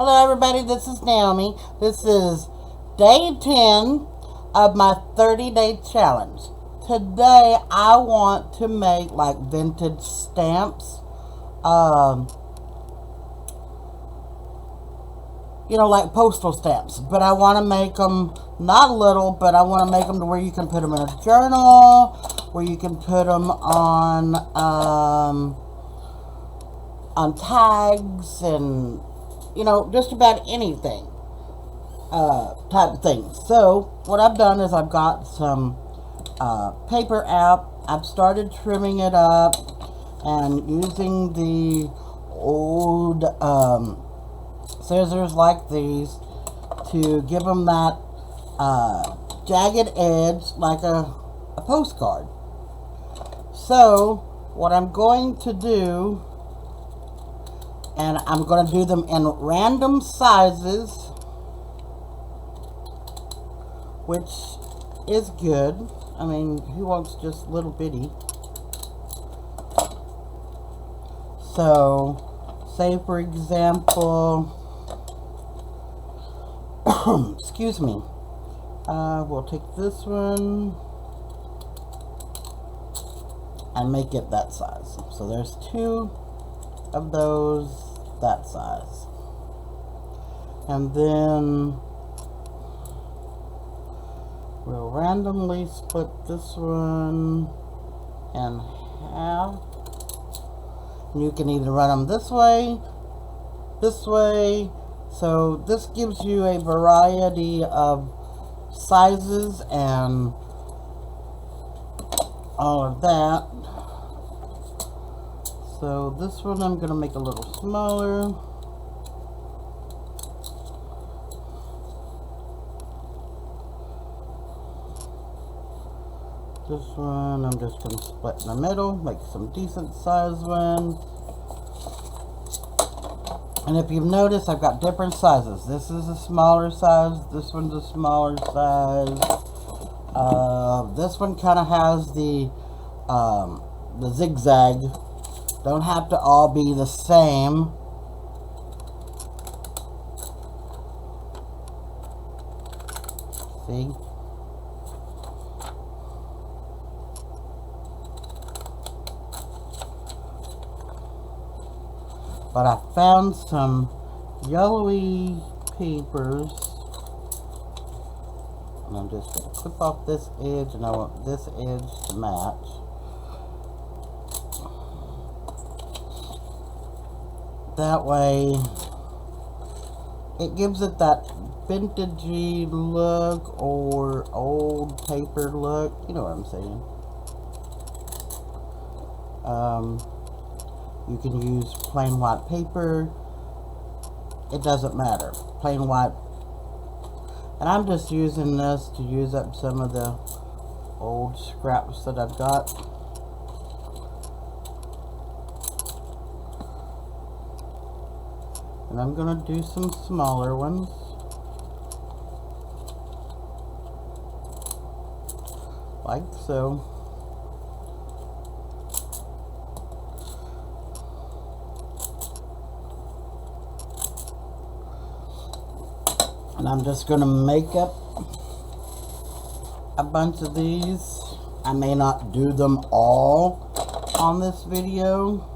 Hello everybody, this is Naomi. This is day 10 of my 30-day challenge. Today I want to make like vintage stamps. Like postal stamps. But I want to make them not little, but I want to make them to where you can put them in a journal, where you can put them on tags and just about anything type of thing. So what I've done is I've got some paper out. I've started trimming it up and using the old scissors like these to give them that jagged edge like a postcard. So what I'm going to do, and I'm going to do them in random sizes, which is good. I mean, who wants just little bitty? So, say for example, excuse me, we'll take this one and make it that size. So there's two of those that size, and then we'll randomly split this one in half. You can either run them this way, so this gives you a variety of sizes and all of that. So this one I'm going to make a little smaller. This one I'm just going to split in the middle, make some decent size one. And if you've noticed, I've got different sizes. This is a smaller size, this one's a smaller size. This one kind of has the zigzag. Don't have to all be the same. See? But I found some yellowy papers. And I'm just going to clip off this edge, and I want this edge to match. That way, it gives it that vintagey look or old paper look. You know what I'm saying. You can use plain white paper. It doesn't matter. Plain white. And I'm just using this to use up some of the old scraps that I've got. And I'm going to do some smaller ones. Like so. And I'm just going to make up a bunch of these. I may not do them all on this video,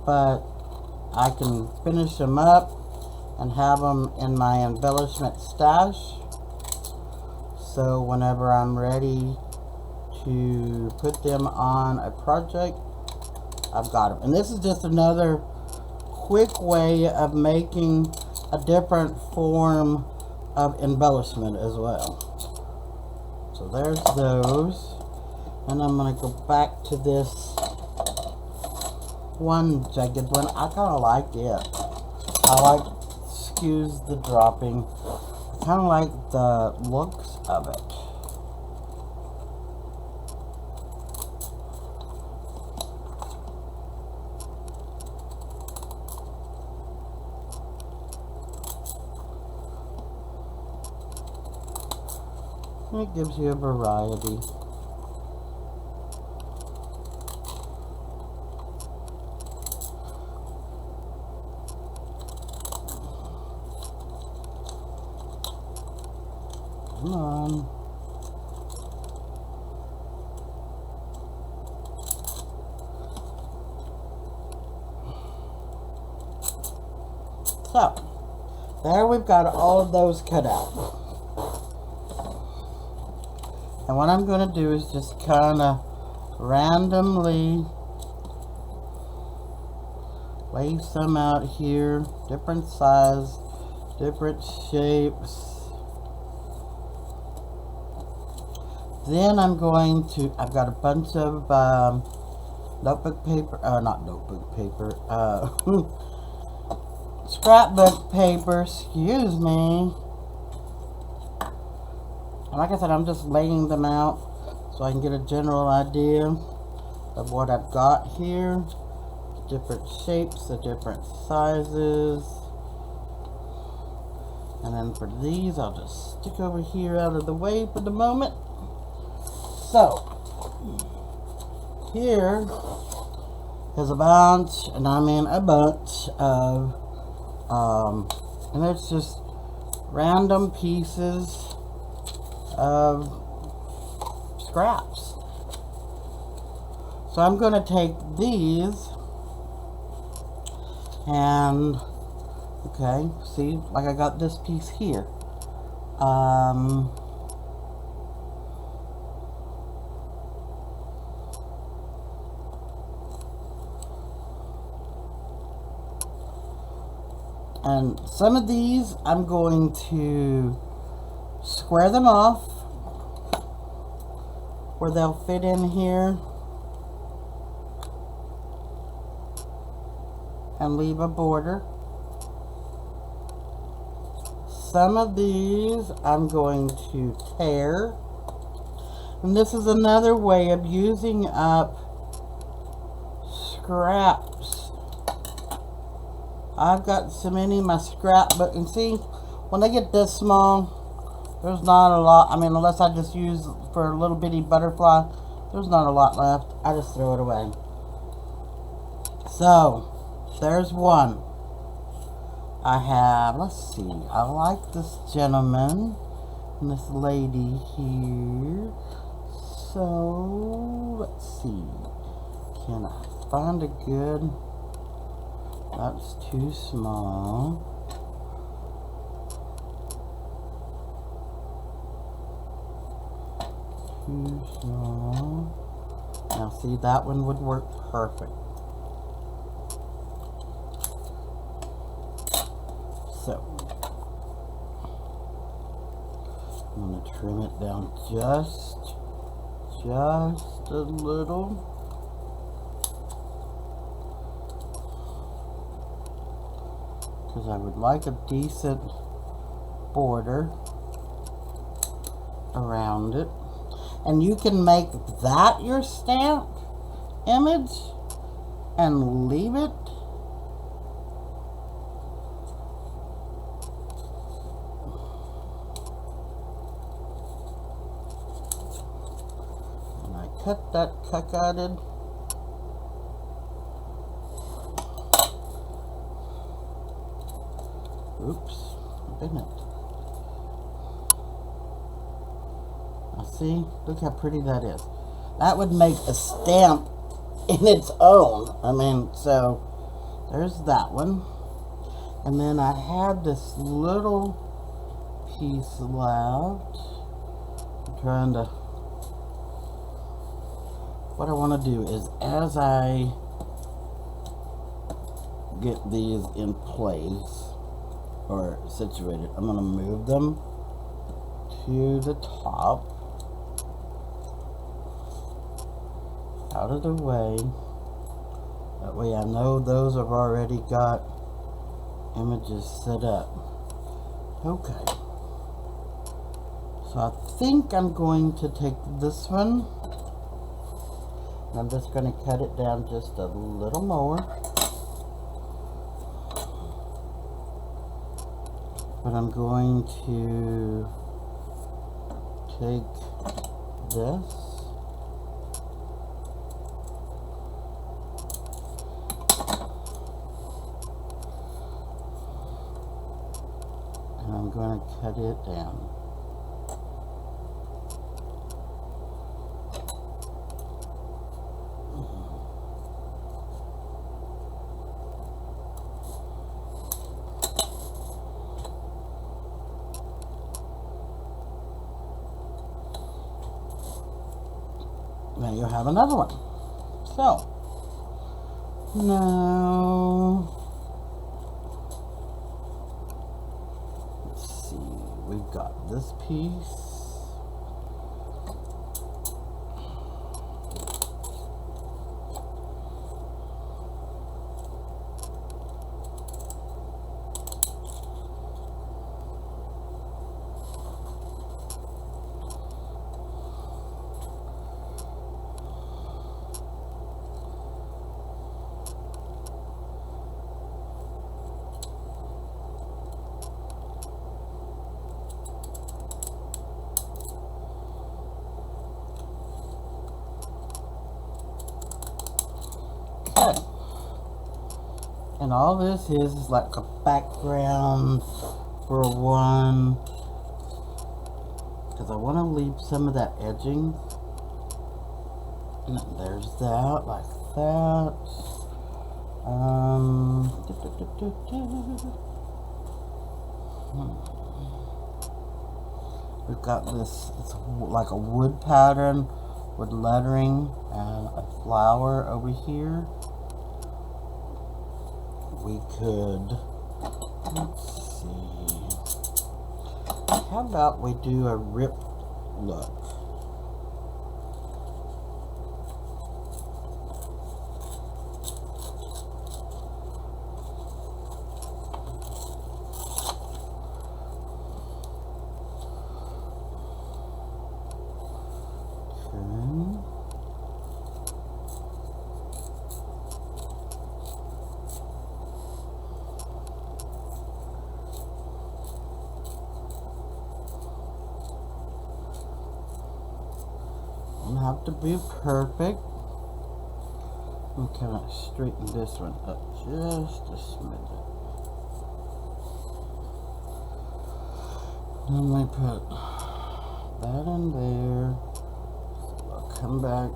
but I can finish them up and have them in my embellishment stash. So whenever I'm ready to put them on a project, I've got them. And this is just another quick way of making a different form of embellishment as well. So there's those. And I'm going to go back to this one jagged one. I kind of like it. I like, excuse the dropping, I kind of like the looks of it. It gives you a variety. Come on. So, there we've got all of those cut out. And what I'm going to do is just kind of randomly lay some out here, different size, different shapes. Then I'm going to, I've got a bunch of notebook paper, not notebook paper, scrapbook paper, excuse me. And like I said, I'm just laying them out so I can get a general idea of what I've got here. Different shapes, the different sizes. And then for these, I'll just stick over here out of the way for the moment. So, here is a bunch, and I mean a bunch of, and it's just random pieces of scraps. So I'm going to take these and, okay, see, like I got this piece here. And some of these, I'm going to square them off where they'll fit in here and leave a border. Some of these I'm going to tear. And this is another way of using up scraps. I've got so many in my scrapbook, and see, when they get this small, there's not a lot. I mean, unless I just use for a little bitty butterfly, there's not a lot left. I just throw it away. So, there's one. I have, let's see, I like this gentleman and this lady here. So, let's see. Can I find a good... That's too small. Too small. Now see, that one would work perfect. So, I'm going to trim it down just a little. Because I would like a decent border around it. And you can make that your stamp image and leave it. And I cut that cut-guided. Oops, didn't it? Now see, look how pretty that is. That would make a stamp in its own. I mean, so there's that one. And then I had this little piece left. I'm trying to, what I want to do is, as I get these in place, or situated, I'm going to move them to the top, out of the way. That way I know those have already got images set up. Okay. So I think I'm going to take this one, and I'm just going to cut it down just a little more. But I'm going to take this and I'm going to cut it down. Now you have another one. So, now, let's see, we've got this piece. Okay. And all this is like a background for one, because I want to leave some of that edging. And there's that, like that. We've got this, it's like a wood pattern with lettering and a flower over here. We could, let's see, how about we do a ripped look? Don't have to be perfect. I'm kind of straighten this one up just a smidgen. Then we put that in there. So I'll come back.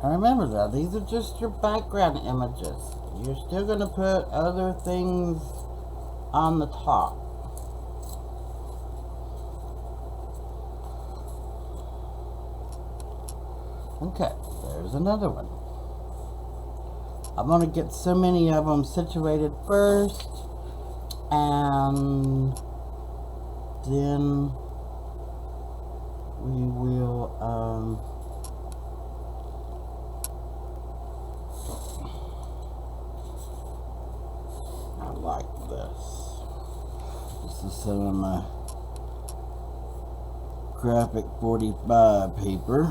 And remember that these are just your background images. You're still going to put other things on the top. Okay, there's another one. I'm going to get so many of them situated first, and then we will like this. This is some of my graphic 45 paper.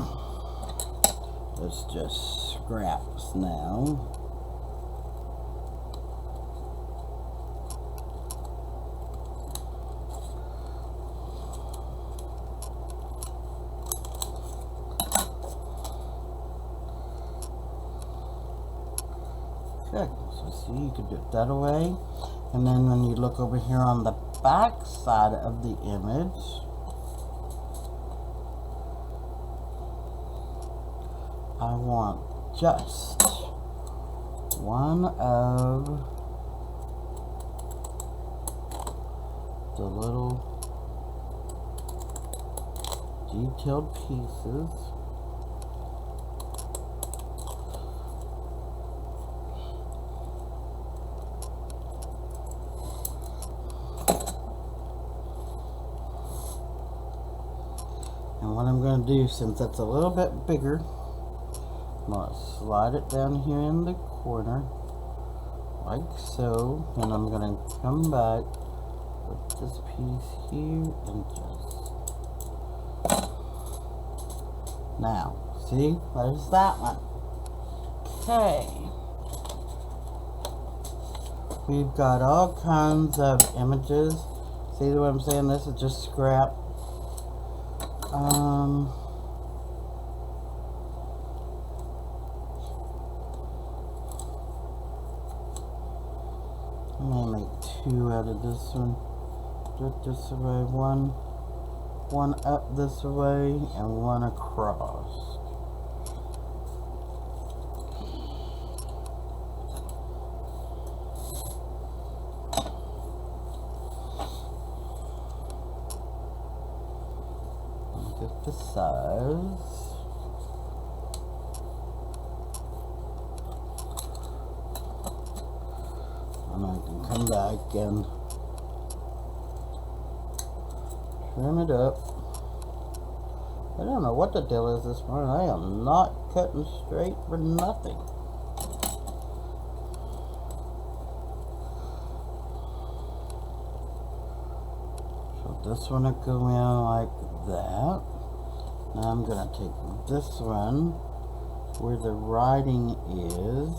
It's just scraps now. Okay, so see, you can do it that away. And then when you look over here on the back side of the image, I want just one of the little detailed pieces. And what I'm going to do, since that's a little bit bigger, I'm going to slide it down here in the corner, like so, and I'm going to come back with this piece here and just, now, see, there's that one. Okay, we've got all kinds of images. See what I'm saying? This is just scrap. I'm gonna make two out of this one. Do it this way, one up this way and one across. size. And I can come back and trim it up. I don't know what the deal is this morning. I am not cutting straight for nothing. So this one will go in like that. Now I'm going to take this one where the writing is.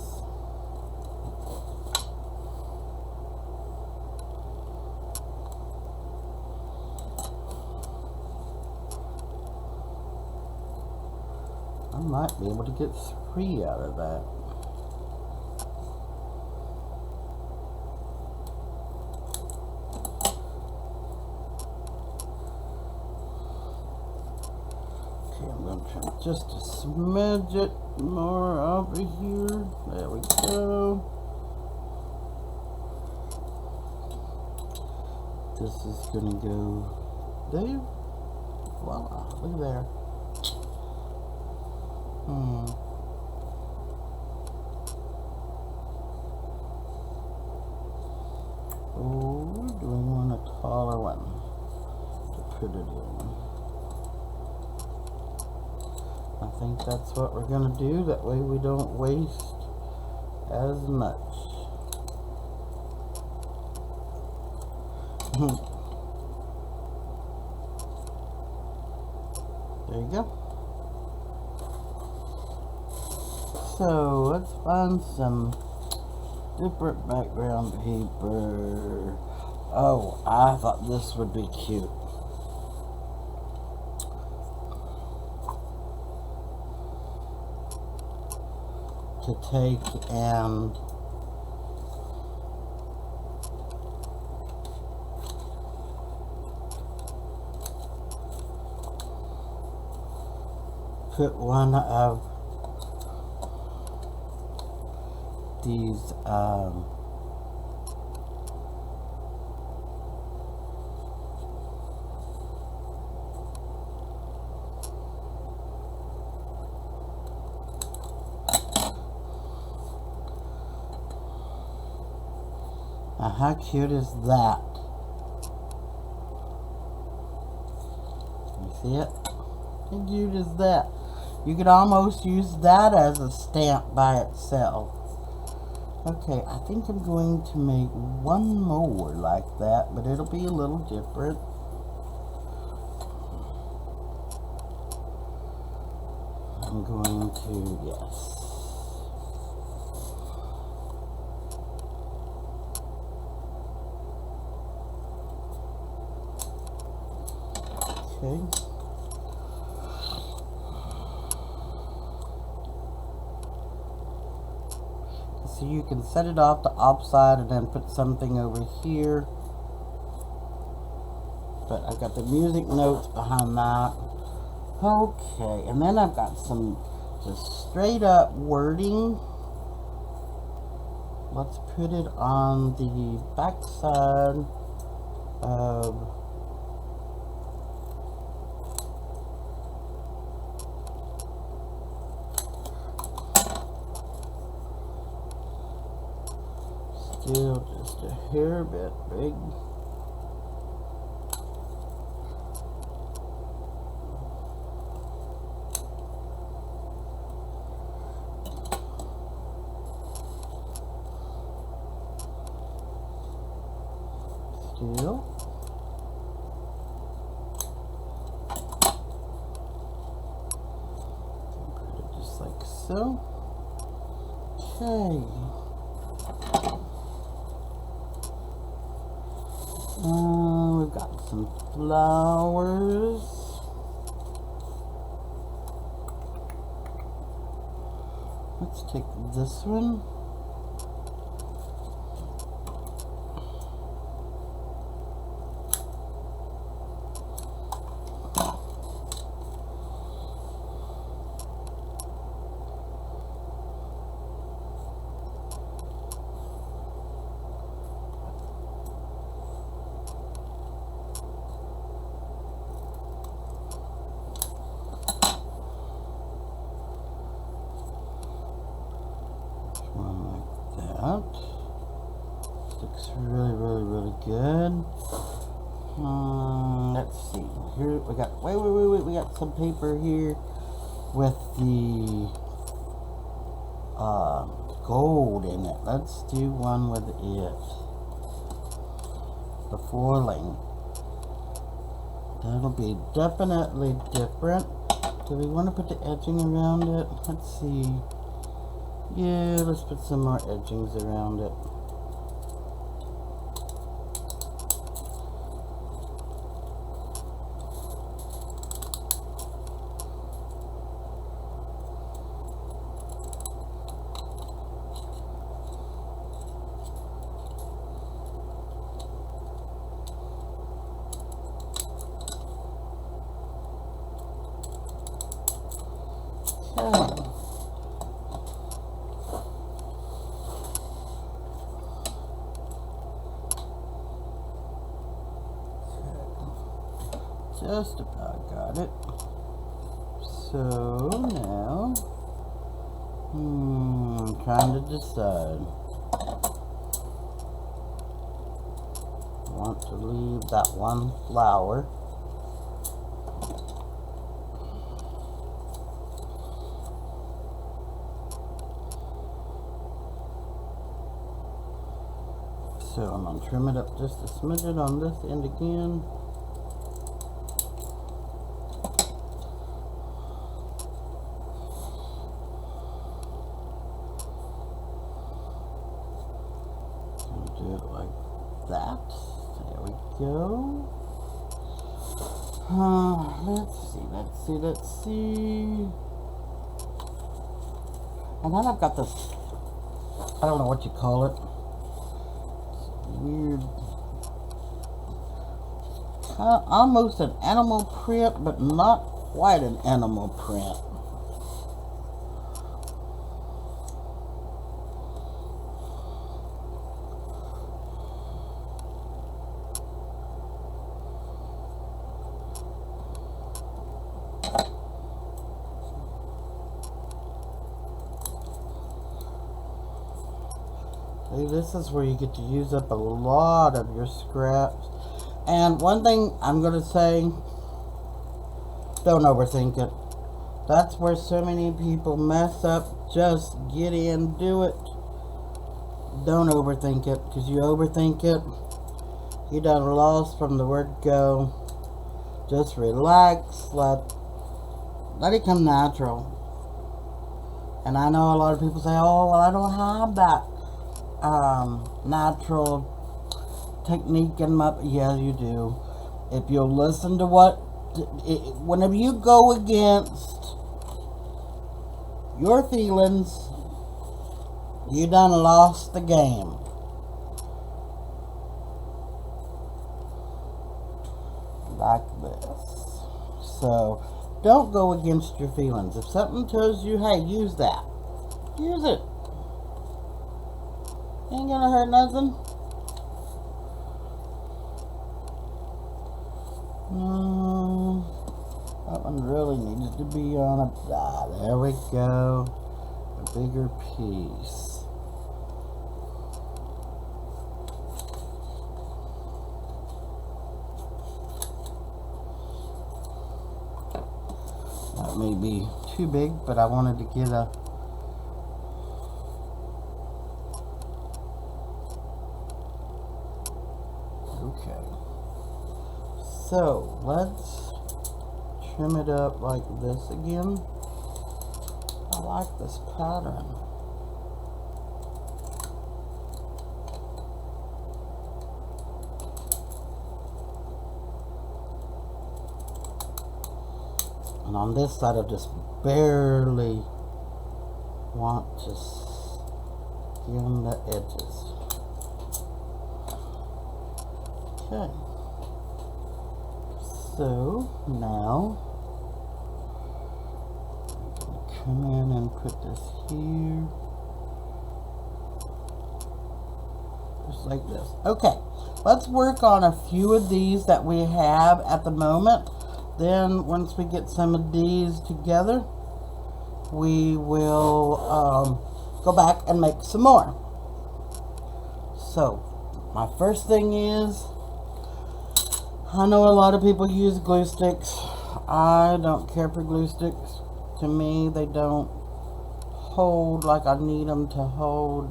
I might be able to get 3 out of that. Okay, I'm going to try just a smidge it more over here. There we go. This is going to go there. Voila, look there. Oh, do we want a taller one to put it in? I think that's what we're going to do. That way we don't waste as much. There you go. So let's find some different background paper. Oh, I thought this would be cute. To take and put one of these now how cute is that? You see it? How cute is that? You could almost use that as a stamp by itself. Okay, I think I'm going to make one more like that, but it'll be a little different. I'm going to, yes. Okay. So you can set it off the upside and then put something over here. But I've got the music notes behind that. Okay, and then I've got some just straight up wording. Let's put it on the back side of still just a hair bit big. Still. Put it just like so. Okay. We've got some flowers. Let's take this one. that. Looks really, really, really good. Let's see. Here we got. Wait. We got some paper here with the gold in it. Let's do one with it. The foiling. That'll be definitely different. Do we want to put the edging around it? Let's see. Yeah, let's put some more edgings around it. Okay. Just about got it. So now, I'm trying to decide. I want to leave that one flower. So I'm going to trim it up just a smidgen on this end again. Do it like that. There we go. Let's see. And then I've got this, I don't know what you call it. Weird, almost an animal print, but not quite an animal print. See, this is where you get to use up a lot of your scraps. And one thing I'm going to say, don't overthink it. That's where so many people mess up. Just get in, do it. Don't overthink it, because you overthink it, you done lost from the word go. Just relax, let it come natural. And I know a lot of people say, oh, well, I don't have that natural technique in my, yeah, you do. If you'll listen to whenever you go against your feelings, you done lost the game. Like this. So don't go against your feelings. If something tells you, hey, use that, use it. Ain't gonna hurt nothing. That one really needs to be on a, there we go. A bigger piece. That may be too big, but I wanted to get a, okay. So let's trim it up like this again. I like this pattern. And on this side, I just barely want to skim the edges. Okay. So now I'm going to come in and put this here. Just like this. Okay. Let's work on a few of these that we have at the moment. Then once we get some of these together, we will go back and make some more. So, my first thing is, I know a lot of people use glue sticks. I don't care for glue sticks. To me, they don't hold like I need them to hold.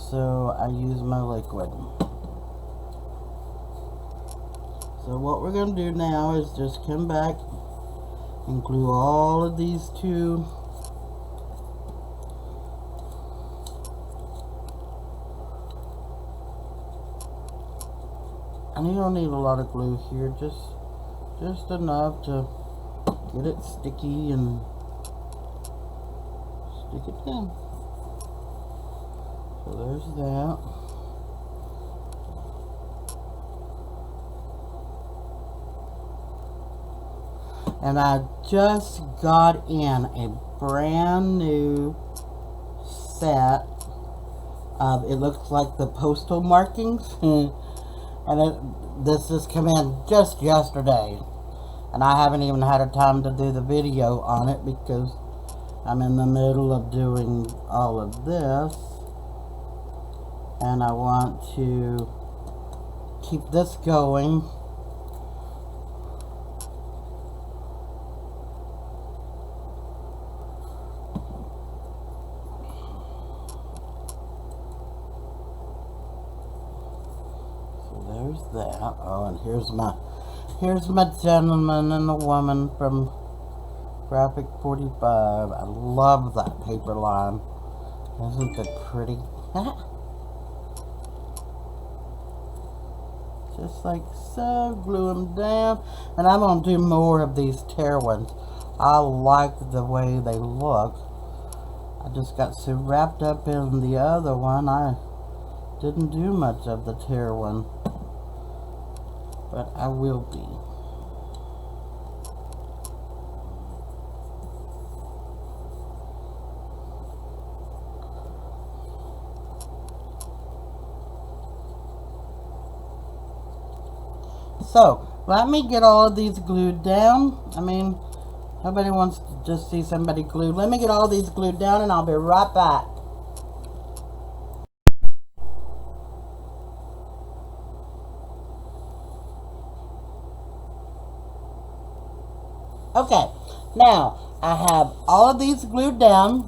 So, I use my liquid. So, what we're going to do now is just come back and glue all of these two. And you don't need a lot of glue here, just enough to get it sticky and stick it down. So there's that. And I just got in a brand new set of, it looks like the postal markings. And this just came in just yesterday. And I haven't even had a time to do the video on it because I'm in the middle of doing all of this. And I want to keep this going. There's that. Oh, and here's my gentleman and the woman from Graphic 45. I love that paper line. Isn't it pretty? Just like so. Glue them down. And I'm going to do more of these tear ones. I like the way they look. I just got so wrapped up in the other one, I didn't do much of the tear one. But I will be. So, let me get all of these glued down. I mean, nobody wants to just see somebody glued. Let me get all these glued down and I'll be right back. Okay, now I have all of these glued down,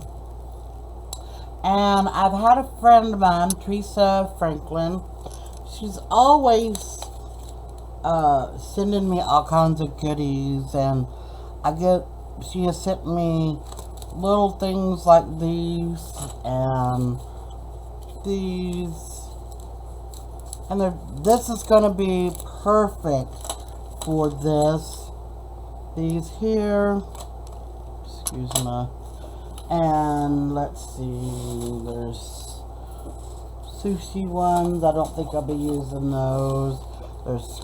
and I've had a friend of mine, Teresa Franklin. She's always sending me all kinds of goodies, and she has sent me little things like these, and this is going to be perfect for this. These here, excuse me, and let's see, there's sushi ones. I don't think I'll be using those. There's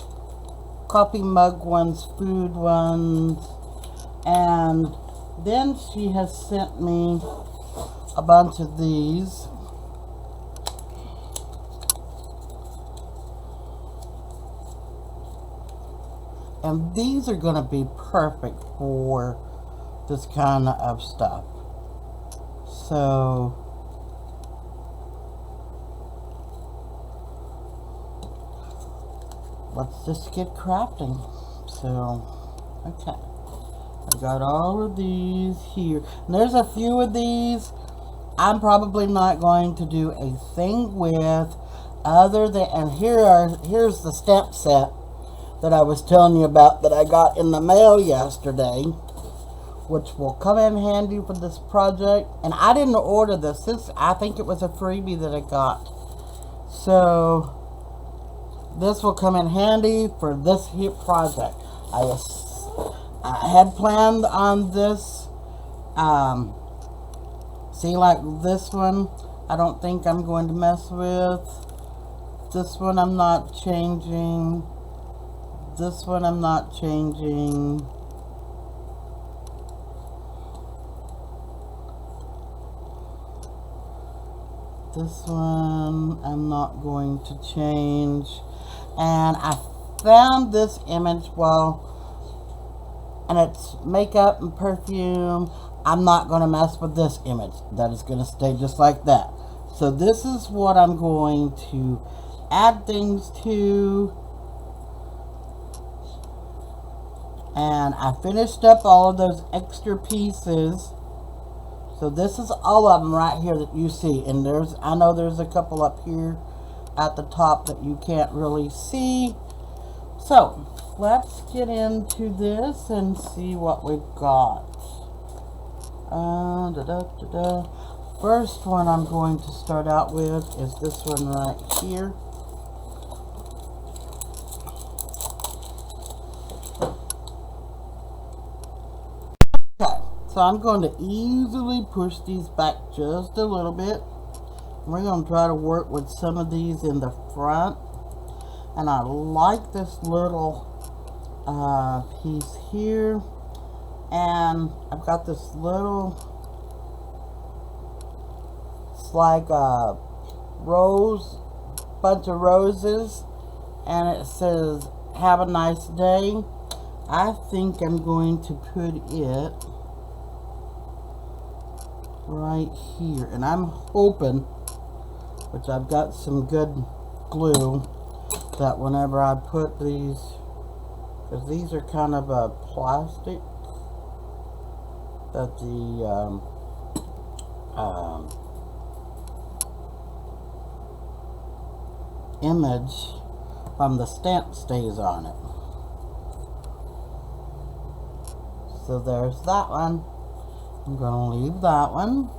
coffee mug ones, food ones, and then she has sent me a bunch of these. And these are going to be perfect for this kind of stuff. So, let's just get crafting. So, okay. I got all of these here. And there's a few of these I'm probably not going to do a thing with other than, and here's the stamp set that I was telling you about that I got in the mail yesterday, which will come in handy for this project. And I didn't order this. I think it was a freebie that I got. So this will come in handy for this here project. I had planned on this. See, like this one, I don't think I'm going to mess with. This one I'm not changing. This one I'm not changing. This one I'm not going to change. And I found this image, and it's makeup and perfume. I'm not going to mess with this image. That is going to stay just like that. So this is what I'm going to add things to. And I finished up all of those extra pieces. So this is all of them right here that you see. And I know there's a couple up here at the top that you can't really see. So let's get into this and see what we've got. First one I'm going to start out with is this one right here. Okay, so I'm going to easily push these back just a little bit. We're going to try to work with some of these in the front. And I like this little piece here. And I've got this little, it's like a bunch of roses. And it says, "Have a nice day." I think I'm going to put it right here. And I'm hoping, which I've got some good glue, that whenever I put these, because these are kind of a plastic, that the image from the stamp stays on it. So there's that one. I'm going to leave that one.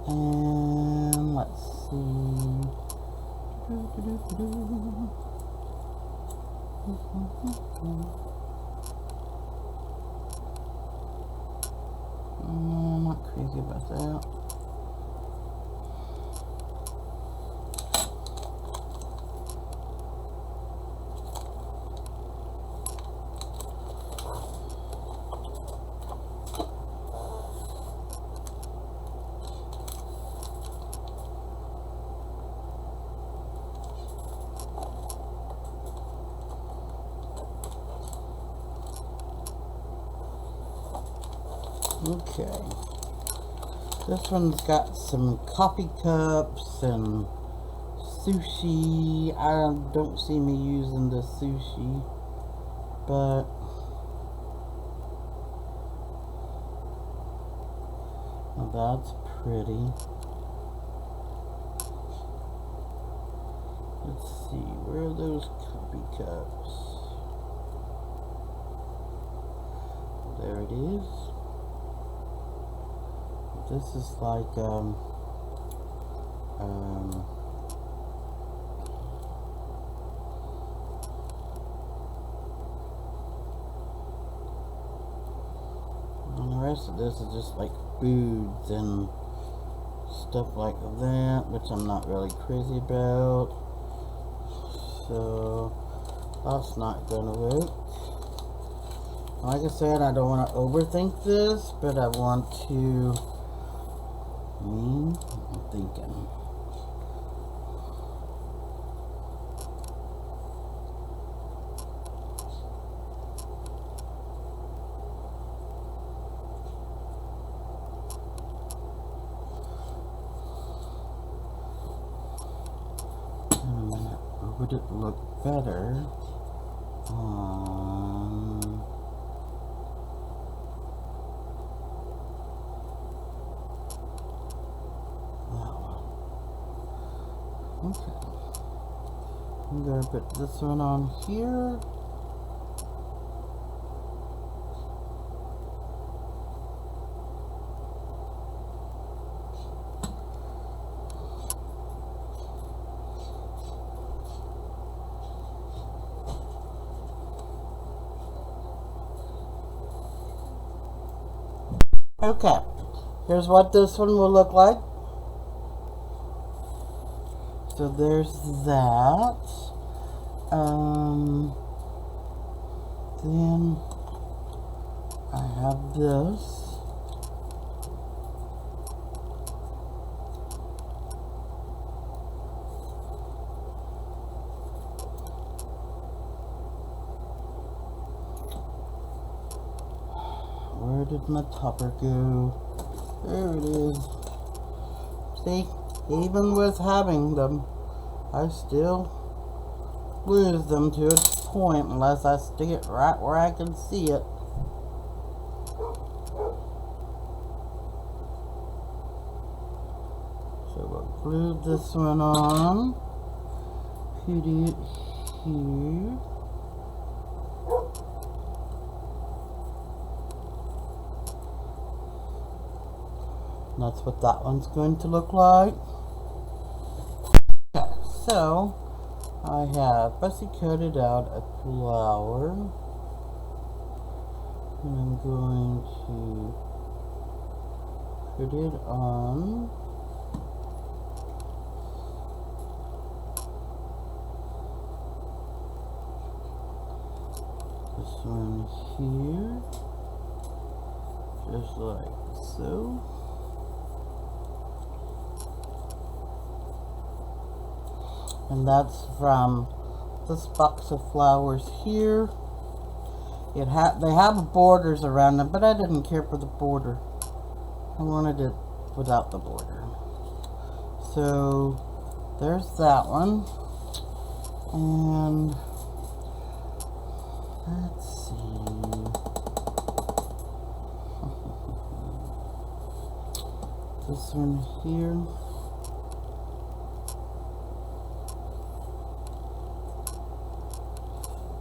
And let's see. I'm not crazy about that. Okay, this one's got some coffee cups and sushi. I don't see me using the sushi, but well, that's pretty. Let's see, where are those coffee cups? There it is. This is like, and the rest of this is just like foods and stuff like that, which I'm not really crazy about. So that's not gonna work. Like I said, I don't want to overthink this, but I want to. I'm thinking. Would it look better on that one? Okay. I'm going to put this one on here. Okay, here's what this one will look like. So there's that. Then I have this. Where did my topper go? There it is. See? Even with having them, I still lose them to a point unless I stick it right where I can see it. So we'll glue this one on, put it here. And that's what that one's going to look like. Okay, so I have fussy coated out a flower, and I'm going to put it on. This one here, just like so. And that's from this box of flowers here. They have borders around them, but I didn't care for the border. I wanted it without the border. So there's that one. And let's see. This one here.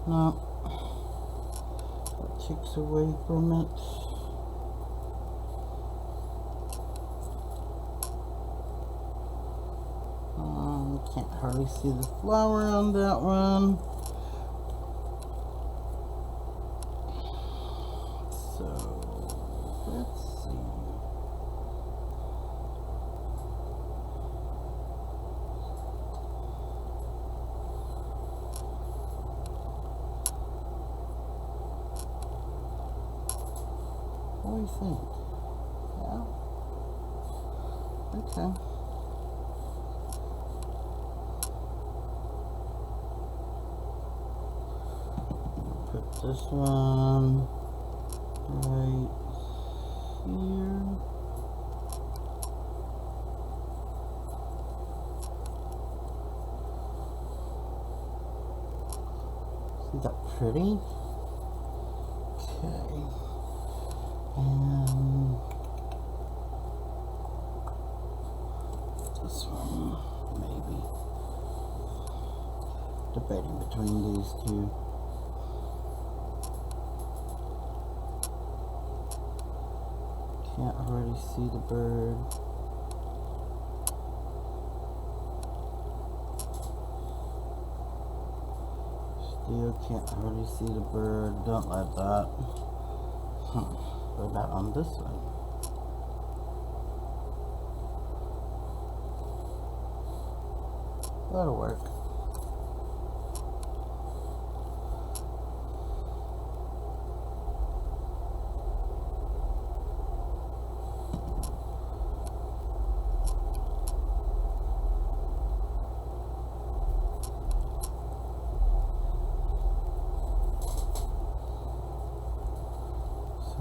No, that takes away from it. Can't hardly see the flower on that one. So, let's see. What do you think? Yeah? Okay. Put this one right here. Isn't that pretty? Okay. And this one, maybe. Debating between these two. Can't already see the bird. Still can't hardly see the bird. Don't like that. What about on this one? That'll work.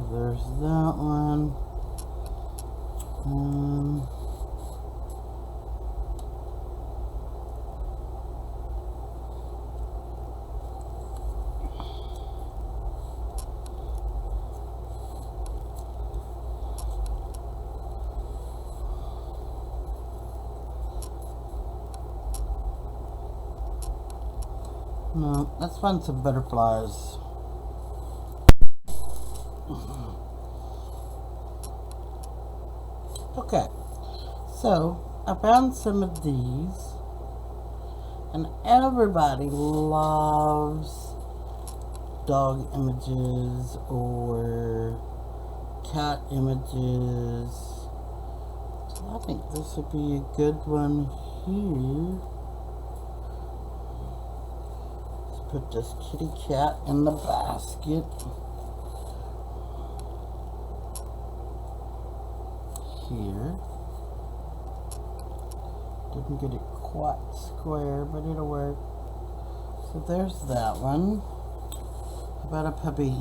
There's that one. No, let's find some butterflies. Okay, so I found some of these, and everybody loves dog images or cat images. So I think this would be a good one here. Let's put this kitty cat in the basket. Here. Didn't get it quite square, but it'll work. So there's that one. How about a puppy?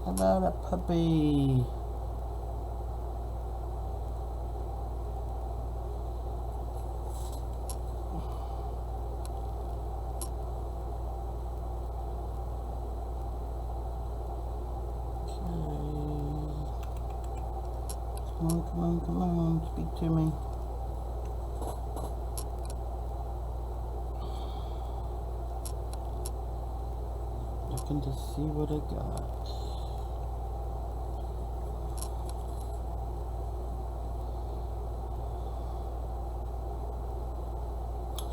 How about a puppy? Come on, come on, come on. Speak to me. Looking to see what I got.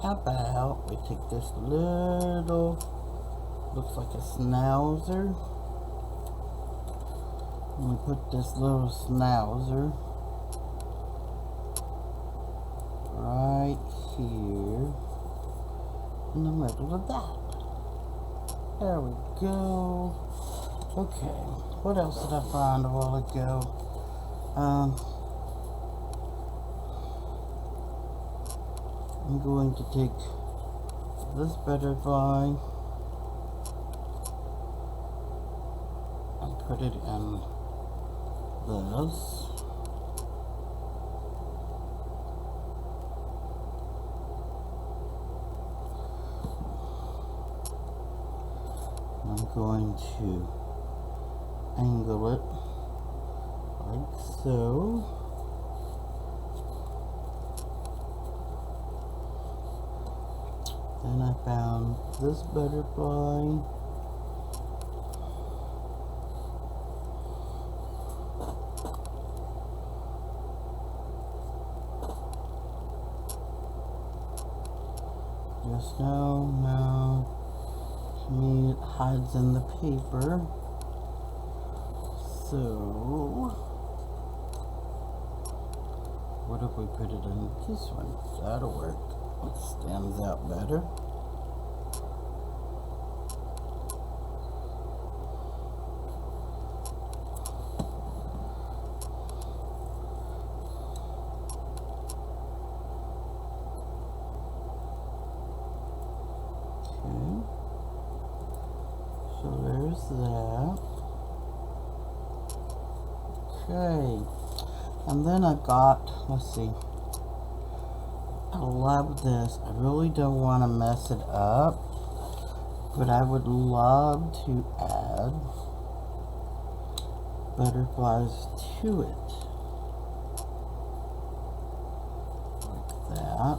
How about we take this little, looks like a schnauzer, and we put this little schnauzer right here in the middle of that. There we go. Okay, what else did I find a while ago? I'm going to take this butterfly and put it in this. And I'm going to angle it like so. Then I found this butterfly. Just no. To me it hides in the paper. So, what if we put it in this one? That'll work. It stands out better. Okay. So there's that. Okay. And then I got, let's see. I love this. I really don't want to mess it up, but I would love to add butterflies to it. Like that.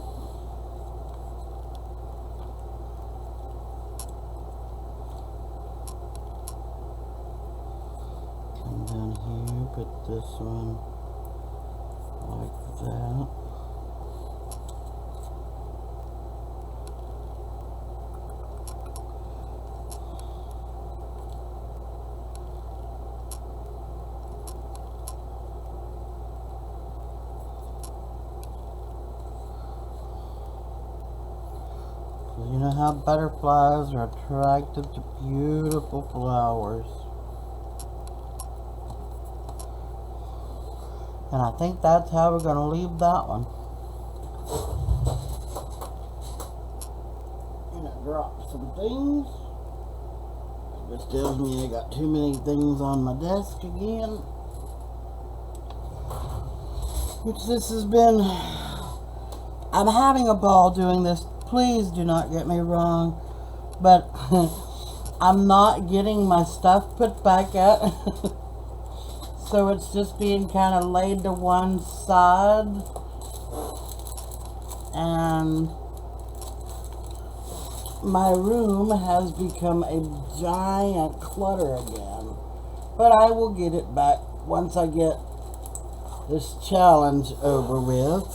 Come down here, put this one like that. You know how butterflies are attracted to beautiful flowers. And I think that's how we're going to leave that one. And I dropped some things. This tells me I got too many things on my desk again. Which this has been... I'm having a ball doing this. Please do not get me wrong. But I'm not getting my stuff put back up. So it's just being kind of laid to one side. And my room has become a giant clutter again. But I will get it back once I get this challenge over with.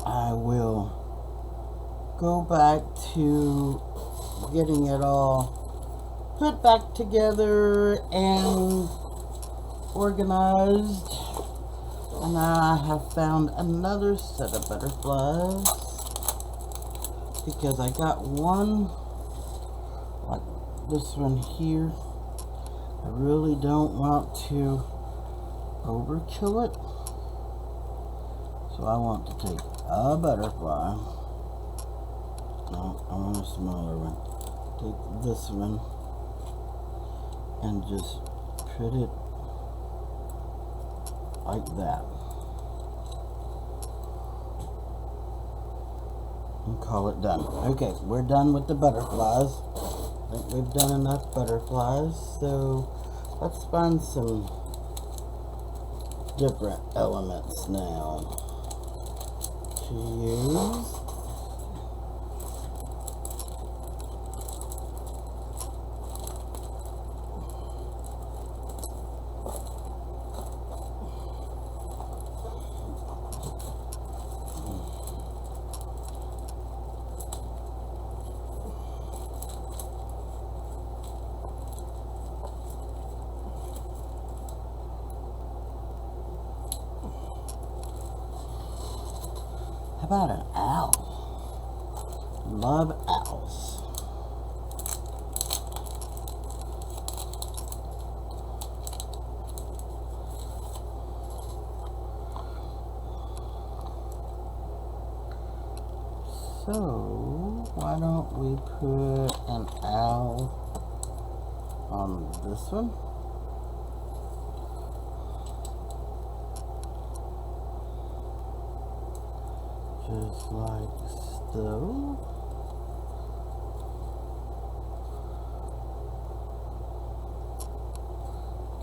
I will go back to getting it all put back together and organized. And I have found another set of butterflies because I got one like this one here. I really don't want to overkill it, so I want to take a butterfly. No, I want a smaller one. Take this one and just put it like that and call it done. Okay, we're done with the butterflies. I think we've done enough butterflies, so let's find some different elements now to use. How about an owl? Love owls. So, why don't we put an owl on this one? Just like so.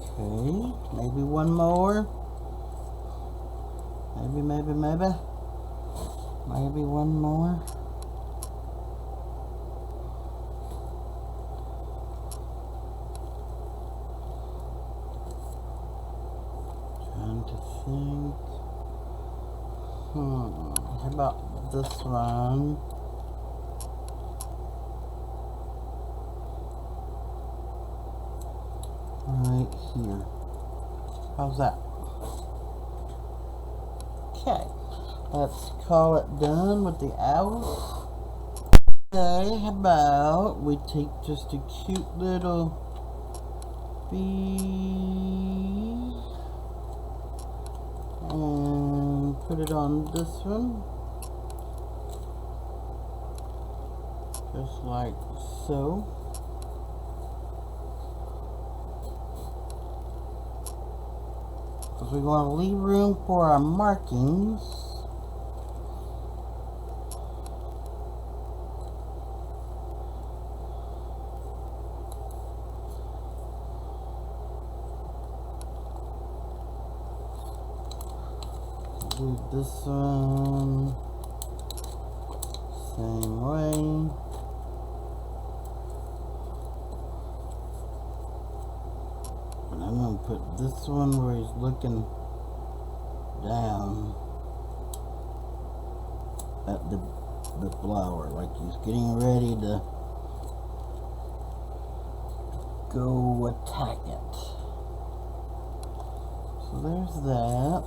Okay, maybe one more. Maybe one more. Trying to think. How about this one? Right here. How's that? Okay. Let's call it done with the owls. Okay, how about we take just a cute little bee and put it on this one. Just like so. Because we want to leave room for our markings. Do this one same way. And I'm going to put this one where he's looking down at the flower, like he's getting ready to go attack it. So there's that.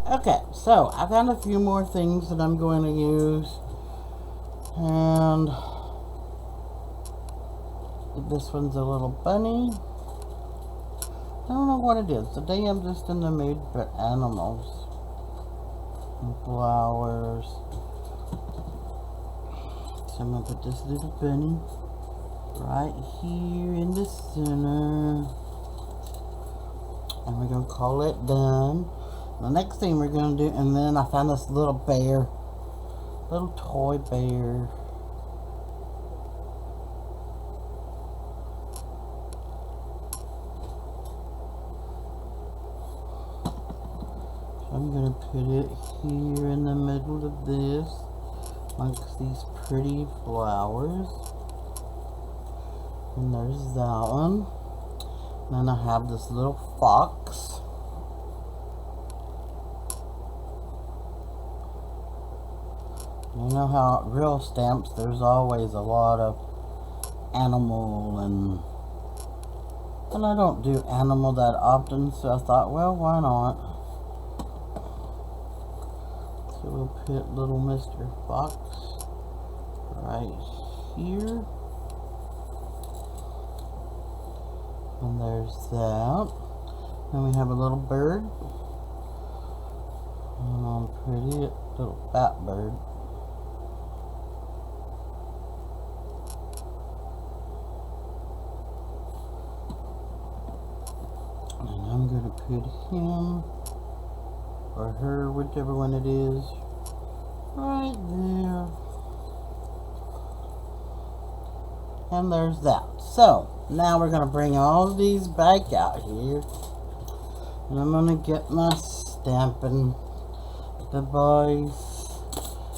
Okay, so I found a few more things that I'm going to use, and this one's a little bunny. I don't know what it is. Today I'm just in the mood for animals and flowers. So I'm going to put this little bunny right here in the center, and we're going to call it done. The next thing we're going to do, and then I found this little bear, little toy bear. So I'm going to put it here in the middle of this, amongst these pretty flowers. And there's that one. And then I have this little fox. You know how at real stamps there's always a lot of animal, and I don't do animal that often, so I thought, well, why not? So we'll put little Mr. Fox right here. And there's that. Then we have a little bird. And a pretty little fat bird. And I'm going to put him or her, whichever one it is, right there. And there's that. So, now we're going to bring all of these back out here. And I'm going to get my stamping device.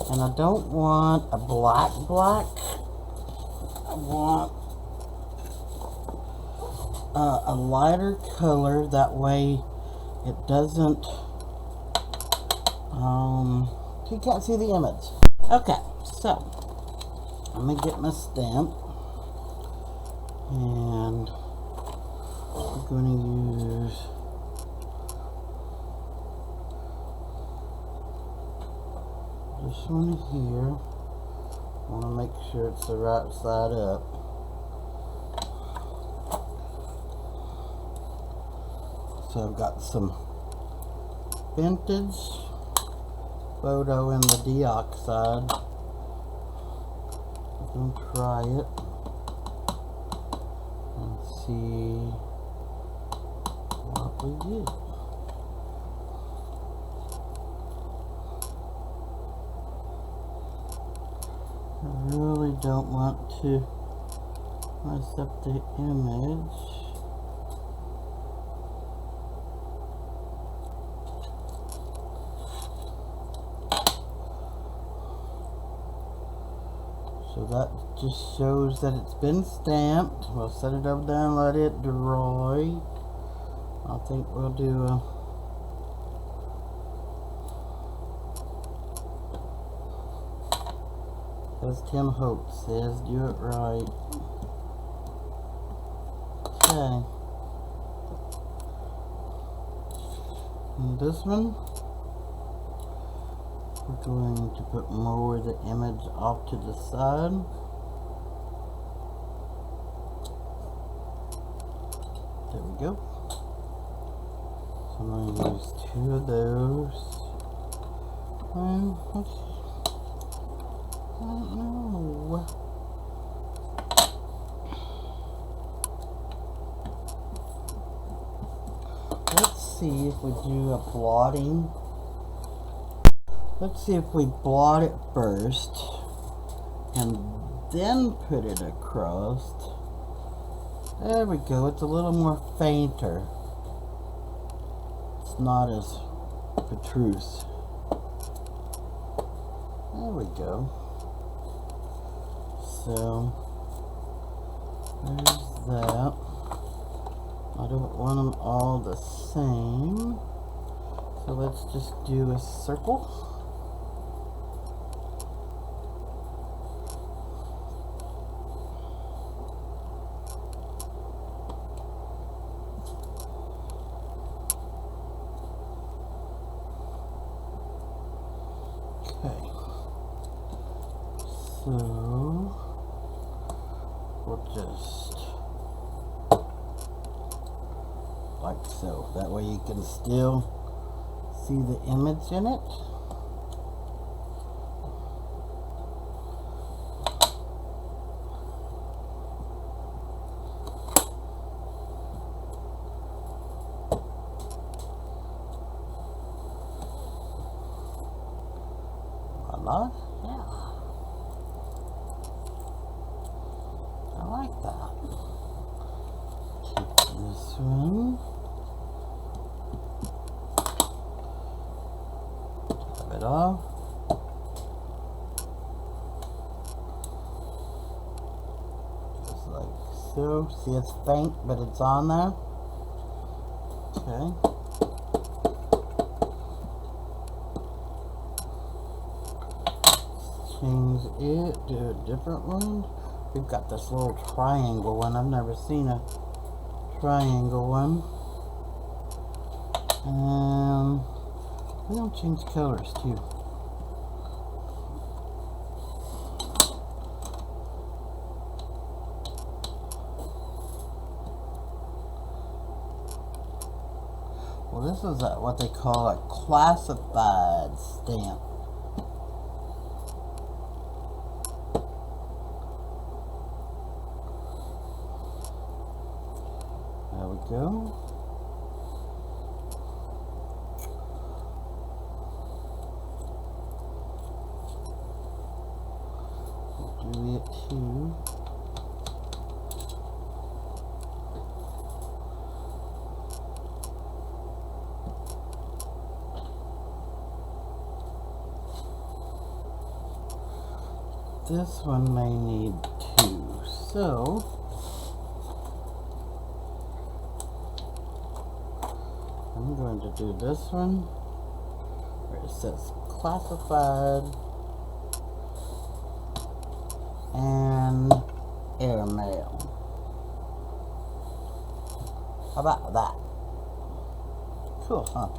And I don't want a black. I want a lighter color. That way it doesn't, you can't see the image. Okay, so I'm going to get my stamp. And I'm going to use this one here. I want to make sure it's the right side up. So I've got some vintage photo in the deoxide. I'm going to try it and see what we get. I really don't want to mess up the image. So that just shows that it's been stamped. We'll set it over there and let it dry. I think we'll do a as Tim Hope says, do it right. Okay. And this one, we're going to put more of the image off to the side. There we go. So I'm going to use 2 of those. I don't know. Let's see if we do a blotting. Let's see if we blot it first and then put it across. There we go. It's a little more fainter. It's not as protrusive. There we go. So there's that. I don't want them all the same. So let's just do a circle. Okay. So we'll just like so. That way you can still see the image in it. Voila. Yeah. I like that. Take this one. It off. Just like so. See, it's faint, but it's on there. Okay. Change it, do a different one. We've got this little triangle one. I've never seen a triangle one. And we don't change colors too. Well, this is what they call a classified stamp. There we go. do it too. This one may need 2, so I'm going to do this one where it says classified and airmail. How about that? Cool, huh?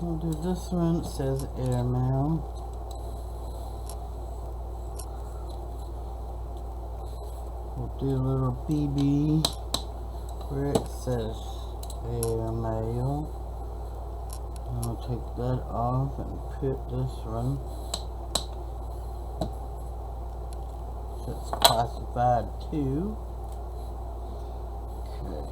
We'll do this one. It says airmail. We'll do a little BB where it says airmail. I'll take that off and put this one. It's classified too. Okay.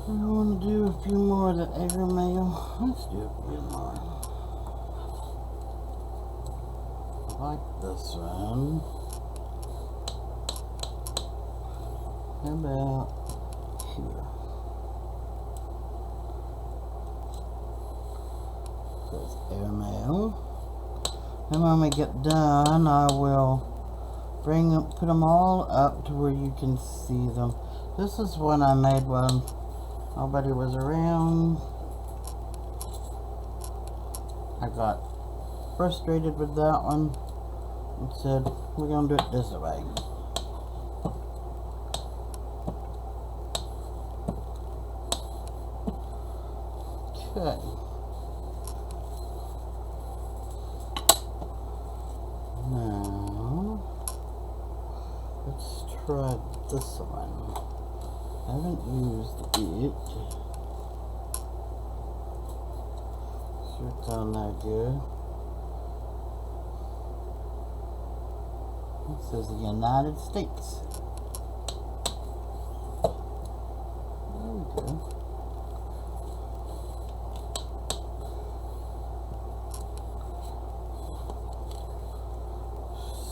I want to do a few more of the airmail. Let's do a few more. Like this one. How about here? Says airmail. And when we get done, I will put them all up to where you can see them. This is one I made when nobody was around. I got frustrated with that one and said, we're going to do it this way. Okay. Now, let's try this one. I haven't used it. Sure it's on there good. It says the United States. There we go.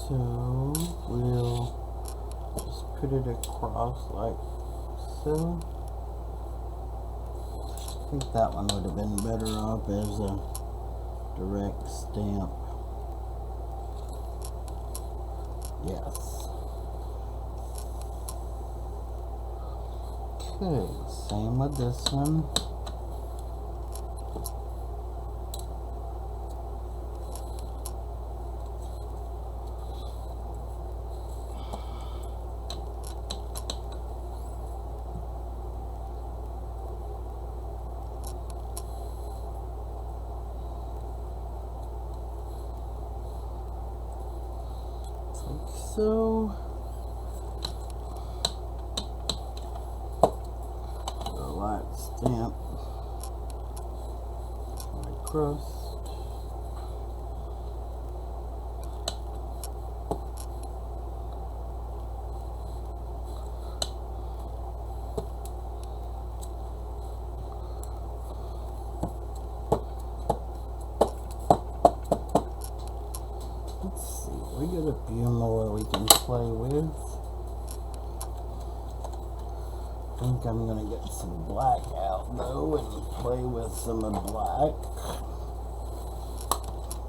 So we'll just put it across like so. I think that one would have been better off as a direct stamp. Yes. Okay, same with this one. So, a light stamp across. Let's see, we got a few more we can play with. I think I'm gonna get some black out though and play with some of black.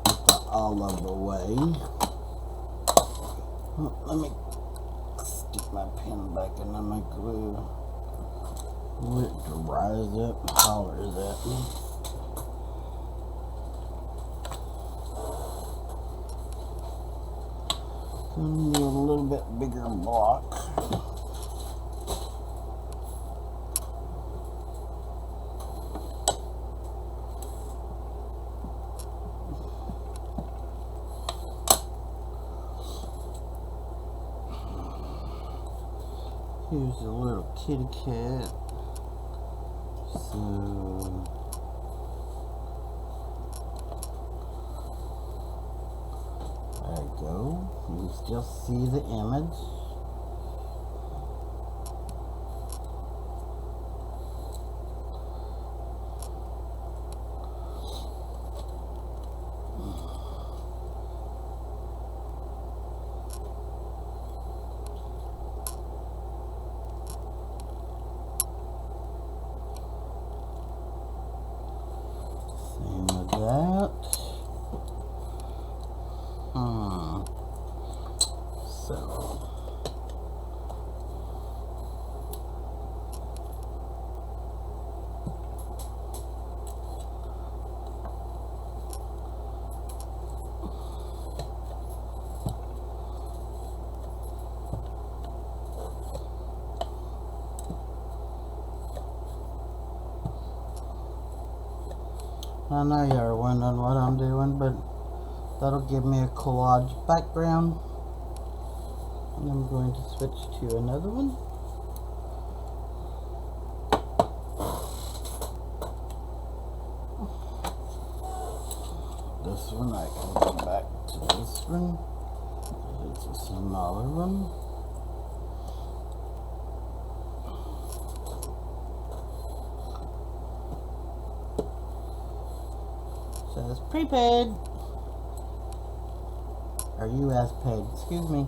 Get the olive away. Oh, let me stick my pen back in my glue. Let it dries up and hollers at me. Need a little bit bigger block. Here's a little kitty cat. So there you go. You can still see the image. that. So I know you're wondering what I'm doing, but that'll give me a collage background. And I'm going to switch to another one. This one I can go back to this one. It's a smaller one. Says prepaid. Or US paid, excuse me.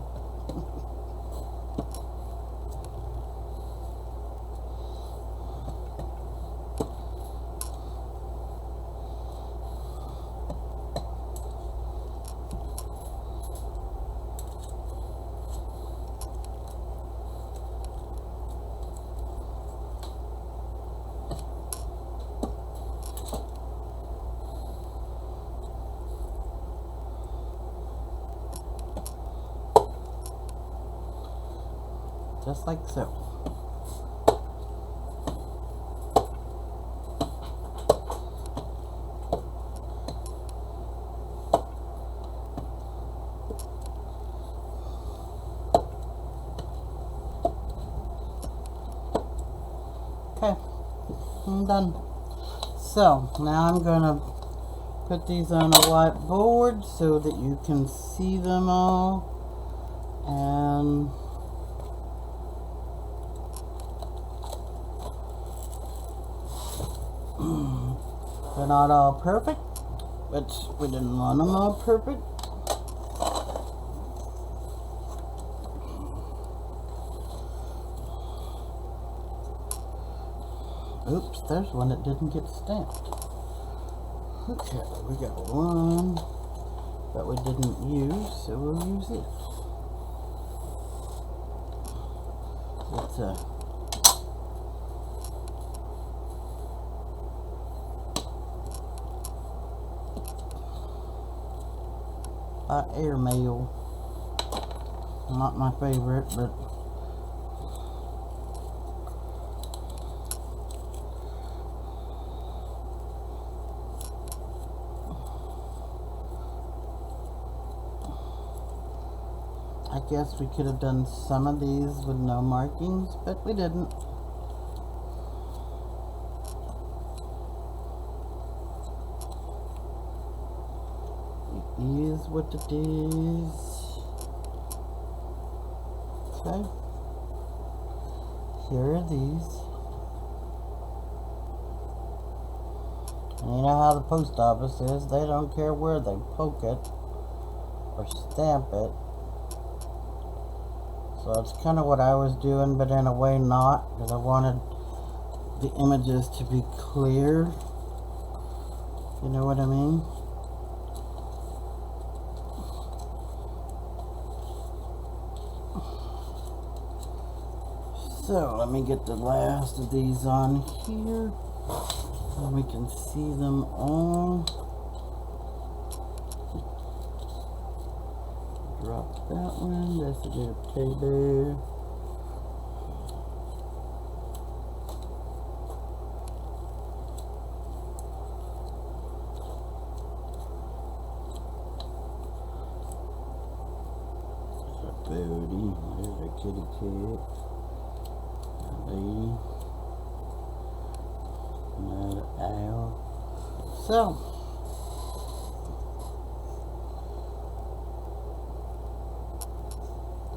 Just like so. Okay, I'm done. So now I'm gonna put these on a whiteboard so that you can see them all, and they're not all perfect, which we didn't want them all perfect. Oops, there's one that didn't get stamped. Okay, we got one that we didn't use, so we'll use it. It's airmail. Not my favorite, but I guess we could have done some of these with no markings, but we didn't. It is what it is. Okay. Here are these. And you know how the post office is. They don't care where they poke it or stamp it. So it's kind of what I was doing, but in a way not, because I wanted the images to be clear. You know what I mean? So let me get the last of these on here, and we can see them all. Drop that one. That's a good table. There's a booty. There's a kitty cat. Lady. Another owl. So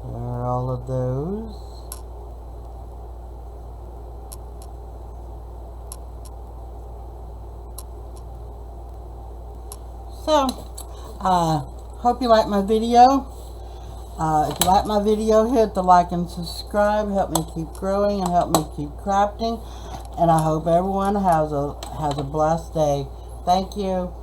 there are all of those. So hope you like my video. If you like my video, hit the like and subscribe. Help me keep growing and help me keep crafting. And I hope everyone has a blessed day. Thank you.